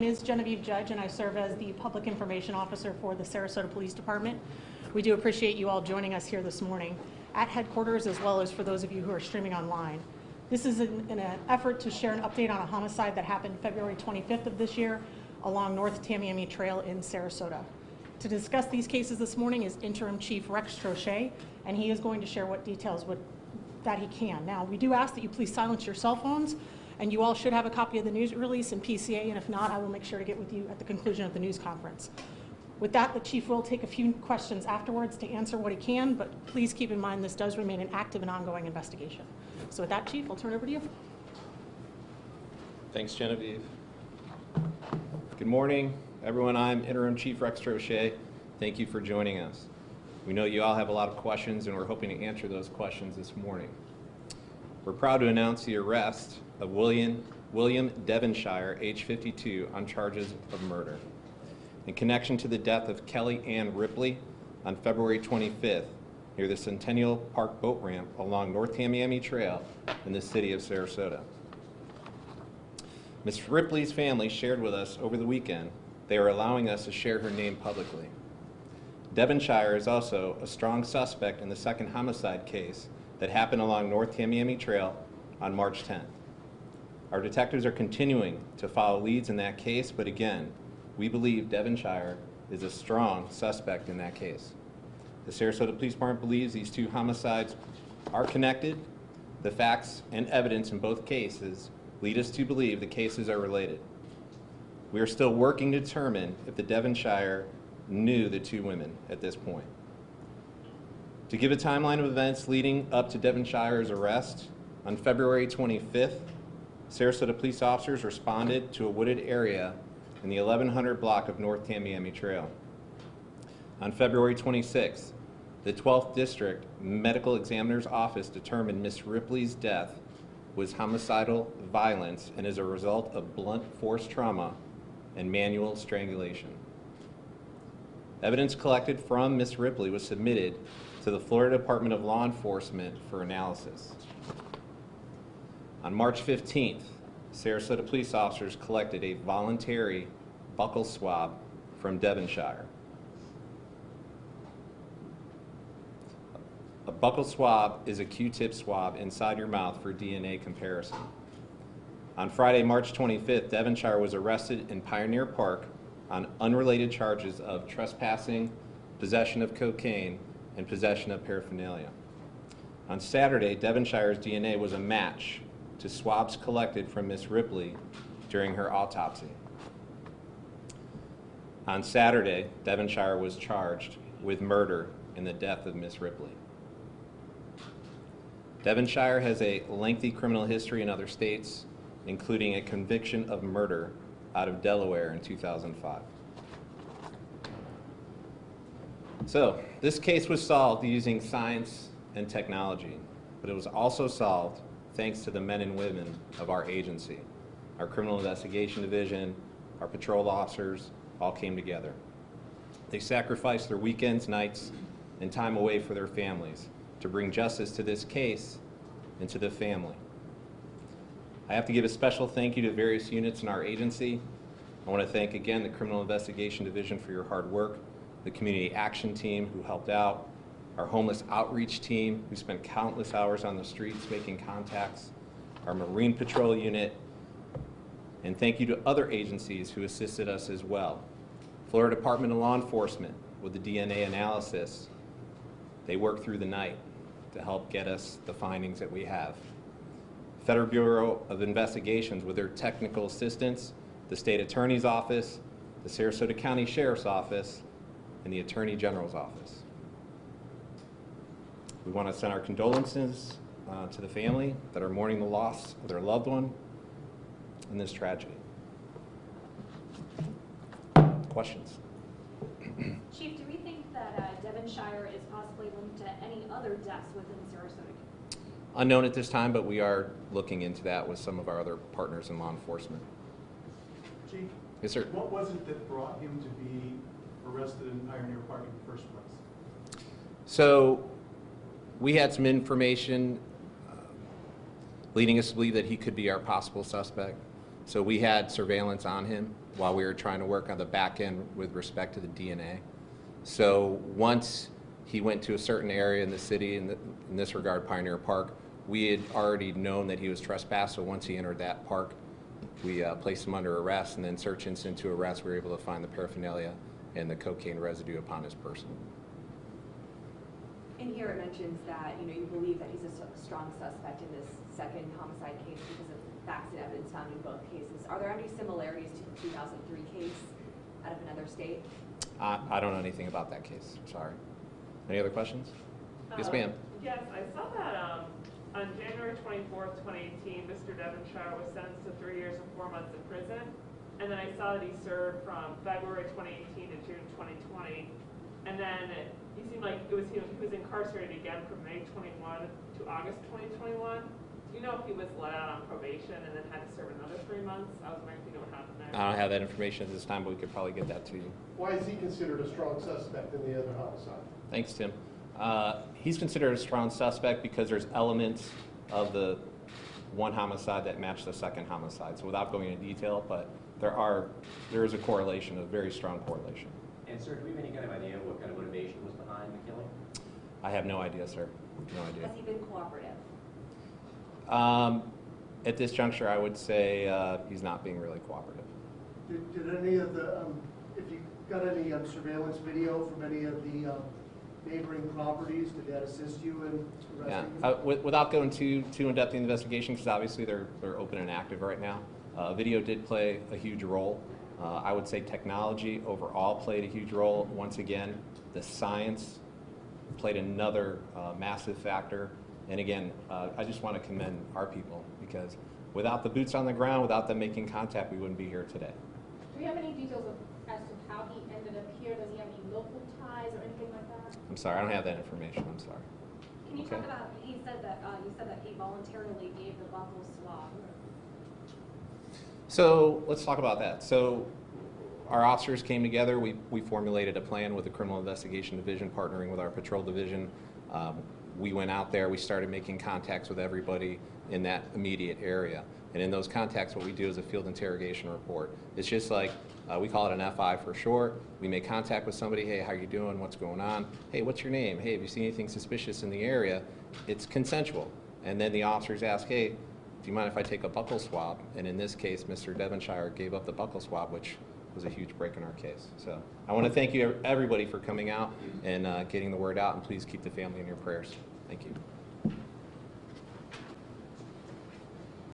name is Genevieve Judge, and I serve as the Public Information Officer for the Sarasota Police Department. We do appreciate you all joining us here this morning at headquarters, as well as for those of you who are streaming online. This is in an effort to share an update on a homicide that happened February 25th of this year along North Tamiami Trail in Sarasota. To discuss these cases this morning is Interim Chief Rex Trochet, and he is going to share what details that he can. Now, we do ask that you please silence your cell phones, and you all should have a copy of the news release and PCA, and if not, I will make sure to get with you at the conclusion of the news conference. With that, the Chief will take a few questions afterwards to answer what he can, but please keep in mind this does remain an active and ongoing investigation. So with that, Chief, I'll turn it over to you. Thanks, Genevieve. Good morning, everyone. I'm Interim Chief Rex Trochet. Thank you for joining us. We know you all have a lot of questions, and we're hoping to answer those questions this morning. We're proud to announce the arrest of William Devonshire, age 52, on charges of murder in connection to the death of Kelly Ann Ripley on February 25th near the Centennial Park boat ramp along North Tamiami Trail in the city of Sarasota. Ms. Ripley's family shared with us over the weekend they are allowing us to share her name publicly. Devonshire is also a strong suspect in the second homicide case that happened along North Tamiami Trail on March 10th. Our detectives are continuing to follow leads in that case, but again, we believe Devonshire is a strong suspect in that case. The Sarasota Police Department believes these two homicides are connected. The facts and evidence in both cases lead us to believe the cases are related. We are still working to determine if the Devonshire knew the two women at this point. To give a timeline of events leading up to Devonshire's arrest, on February 25th, Sarasota police officers responded to a wooded area in the 1100 block of North Tamiami Trail. On February 26th, the 12th District Medical Examiner's Office determined Ms. Ripley's death was homicidal violence and as a result of blunt force trauma and manual strangulation. Evidence collected from Ms. Ripley was submitted to the Florida Department of Law Enforcement for analysis. On March 15th, Sarasota police officers collected a voluntary buccal swab from Devonshire. A buccal swab is a Q-tip swab inside your mouth for DNA comparison. On Friday, March 25th, Devonshire was arrested in Pioneer Park on unrelated charges of trespassing, possession of cocaine, and possession of paraphernalia. On Saturday, Devonshire's DNA was a match to swabs collected from Ms. Ripley during her autopsy. On Saturday, Devonshire was charged with murder in the death of Ms. Ripley. Devonshire has a lengthy criminal history in other states, including a conviction of murder out of Delaware in 2005. So, this case was solved using science and technology, but it was also solved thanks to the men and women of our agency. Our criminal investigation division, our patrol officers, all came together. They sacrificed their weekends, nights, and time away for their families to bring justice to this case and to the family. I have to give a special thank you to various units in our agency. I want to thank again the Criminal Investigation Division for your hard work, the Community Action Team who helped out, our Homeless Outreach Team who spent countless hours on the streets making contacts, our Marine Patrol Unit, and thank you to other agencies who assisted us as well. Florida Department of Law Enforcement with the DNA analysis. They worked through the night to help get us the findings that we have. Federal Bureau of Investigations with their technical assistance, the State Attorney's Office, the Sarasota County Sheriff's Office, and the Attorney General's Office. We want to send our condolences to the family that are mourning the loss of their loved one in this tragedy. Questions? Chief, do we think that Devonshire is possibly linked to any other deaths within Sarasota? Unknown at this time, but we are looking into that with some of our other partners in law enforcement. Chief? Yes, sir. What was it that brought him to be arrested in Pioneer Park in the first place? So we had some information leading us to believe that he could be our possible suspect. So we had surveillance on him while we were trying to work on the back end with respect to the DNA. So once he went to a certain area in the city, in this regard, Pioneer Park, we had already known that he was trespassed, so once he entered that park, we placed him under arrest, and then search incident to arrest, we were able to find the paraphernalia and the cocaine residue upon his person. In here it mentions that, you believe that he's a strong suspect in this second homicide case because of facts and evidence found in both cases. Are there any similarities to the 2003 case out of another state? I don't know anything about that case, sorry. Any other questions? Yes, ma'am. Yes, I saw that on January 24th, 2018, Mr. Devonshire was sentenced to 3 years and 4 months in prison. And then I saw that he served from February 2018 to June 2020. And then he seemed like he was incarcerated again from May 21 to August 2021. Do you know if he was let out on probation and then had to serve another 3 months? I was wondering if you know what happened there. I don't have that information at this time, but we could probably get that to you. Why is he considered a strong suspect in the other homicide? Thanks, Tim. He's considered a strong suspect because there's elements of the one homicide that match the second homicide. So without going into detail, but there is a correlation, a very strong correlation. And sir, do we have any kind of idea what kind of motivation was behind the killing? I have no idea, sir. No idea. Has he been cooperative? At this juncture, I would say he's not being really cooperative. Did any of the, if you got any surveillance video from any of the neighboring properties, did that assist you in arresting him? Without going too in-depth in the investigation, because obviously they're open and active right now, video did play a huge role. I would say technology overall played a huge role. Once again, the science played another massive factor. And again, I just want to commend our people, because without the boots on the ground, without them making contact, we wouldn't be here today. Do you have any details as to how he ended up here? Does he have any local ties or anything like that? I'm sorry, I don't have that information. I'm sorry. Can you Okay. talk about, you said that he voluntarily gave the buccal swab. So let's talk about that. So our officers came together. We formulated a plan with the Criminal Investigation Division, partnering with our Patrol Division. We went out there. We started making contacts with everybody in that immediate area. And in those contacts, what we do is a field interrogation report. It's just like, we call it an FI for short. We make contact with somebody. Hey, how you doing? What's going on? Hey, what's your name? Hey, have you seen anything suspicious in the area? It's consensual. And then the officers ask, hey, do you mind if I take a buccal swab? And in this case, Mr. Devonshire gave up the buccal swab, which was a huge break in our case. So I want to thank you, everybody, for coming out and getting the word out, and please keep the family in your prayers. Thank you.